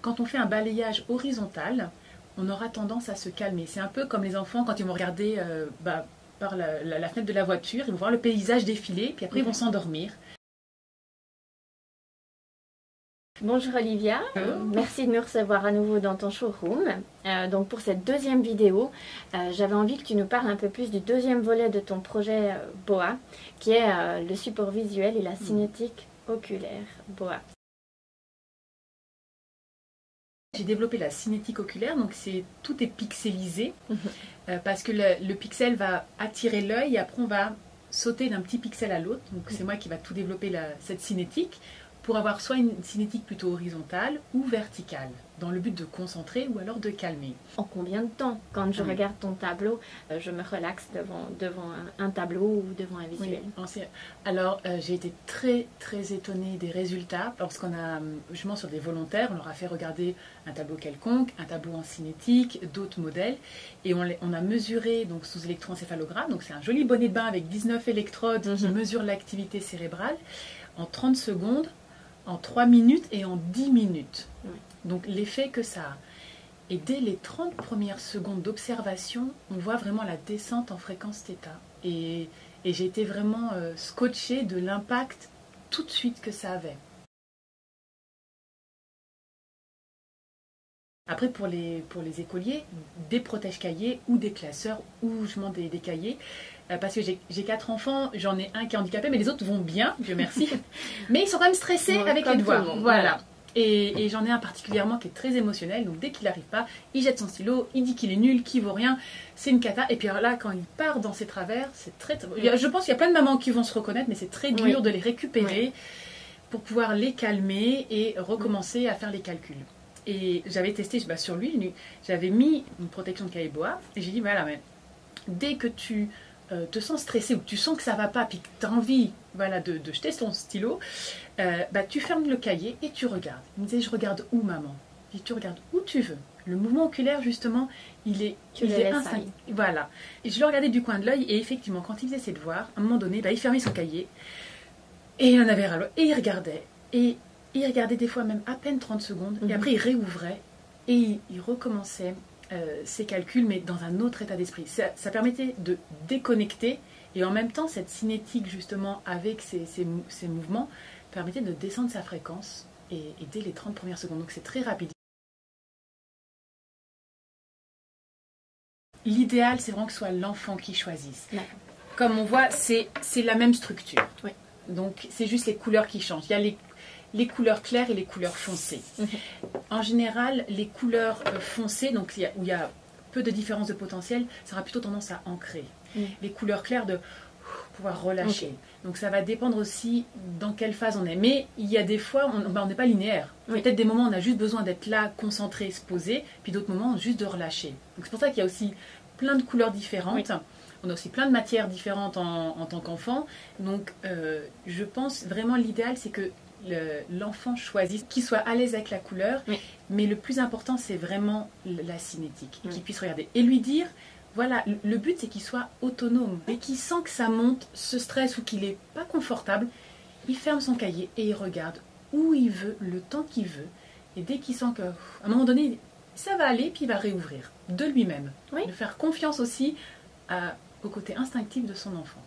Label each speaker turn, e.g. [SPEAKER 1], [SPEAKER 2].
[SPEAKER 1] Quand on fait un balayage horizontal, on aura tendance à se calmer. C'est un peu comme les enfants quand ils vont regarder par la fenêtre de la voiture, ils vont voir le paysage défiler, puis après ils vont s'endormir.
[SPEAKER 2] Bonjour Olivia, merci de nous recevoir à nouveau dans ton showroom. Donc pour cette deuxième vidéo, j'avais envie que tu nous parles un peu plus du deuxième volet de ton projet BOA, qui est le support visuel et la cinétique oculaire BOA.
[SPEAKER 1] J'ai développé la cinétique oculaire, donc tout est pixelisé, parce que le pixel va attirer l'œil et après on va sauter d'un petit pixel à l'autre. Donc c'est moi qui va tout développer cette cinétique, pour avoir soit une cinétique plutôt horizontale ou verticale, dans le but de concentrer ou alors de calmer.
[SPEAKER 2] En combien de temps, quand je regarde ton tableau, je me relaxe devant un tableau ou devant un visuel?
[SPEAKER 1] Oui. Alors j'ai été très étonnée des résultats, lorsqu'on a, justement sur des volontaires, on leur a fait regarder un tableau quelconque, un tableau en cinétique, d'autres modèles, et on a mesuré donc, sous électroencéphalogramme, donc c'est un joli bonnet de bain avec 19 électrodes qui mesurent l'activité cérébrale, en 30 secondes, en 3 minutes et en 10 minutes. Donc l'effet que ça a. Et dès les 30 premières secondes d'observation, on voit vraiment la descente en fréquence θ. Et j'ai été vraiment scotchée de l'impact tout de suite que ça avait. Après, pour les écoliers, des protège-cahiers ou des classeurs ou justement des cahiers. Parce que j'ai 4 enfants, j'en ai un qui est handicapé, mais les autres vont bien, Dieu merci. Mais ils sont quand même stressés avec les devoirs. Voilà. Et j'en ai un particulièrement qui est très émotionnel, donc dès qu'il n'arrive pas, il jette son stylo, il dit qu'il est nul, qu'il vaut rien, c'est une cata. Et puis alors là, quand il part dans ses travers, c'est très... Je pense qu'il y a plein de mamans qui vont se reconnaître, mais c'est très dur de les récupérer pour pouvoir les calmer et recommencer à faire les calculs. Et j'avais testé sur lui, j'avais mis une protection de cahier BOA, et j'ai dit, voilà, mais dès que tu te sens stressé ou que tu sens que ça va pas, puis que tu as envie de jeter ton stylo, tu fermes le cahier et tu regardes. Il me disait, je regarde où, maman? Et tu regardes où tu veux. Le mouvement oculaire, justement, il est instinctif. Voilà. Et je le regardais du coin de l'œil, et effectivement, quand il faisait ses devoirs, à un moment donné, il fermait son cahier, et il en avait ras-le-bol, et il regardait, et il regardait des fois même à peine 30 secondes, et après il réouvrait, et il recommençait ses calculs, mais dans un autre état d'esprit. Ça permettait de déconnecter, et en même temps, cette cinétique, justement, avec ces mouvements, permettait de descendre sa fréquence, et dès les 30 premières secondes. Donc c'est très rapide. L'idéal, c'est vraiment que ce soit l'enfant qui choisisse. Comme on voit, c'est la même structure. Donc c'est juste les couleurs qui changent. Il y a les couleurs claires et les couleurs foncées. En général, les couleurs foncées, donc où il y a peu de différence de potentiel, ça aura plutôt tendance à ancrer. Les couleurs claires de pouvoir relâcher. Donc ça va dépendre aussi dans quelle phase on est. Mais il y a des fois, on n'est pas linéaire. Peut-être des moments où on a juste besoin d'être là, concentré, se poser, puis d'autres moments, juste de relâcher. Donc c'est pour ça qu'il y a aussi plein de couleurs différentes. On a aussi plein de matières différentes en tant qu'enfant. Donc je pense vraiment l'idéal, c'est que l'enfant choisisse, qu'il soit à l'aise avec la couleur, mais le plus important, c'est vraiment la cinétique, qu'il puisse regarder et lui dire, voilà, le but, c'est qu'il soit autonome et qu'il sent que ça monte, ce stress ou qu'il n'est pas confortable, il ferme son cahier et il regarde où il veut, le temps qu'il veut, et dès qu'il sent qu'à un moment donné, ça va aller, puis il va réouvrir de lui-même. De faire confiance aussi au côté instinctif de son enfant.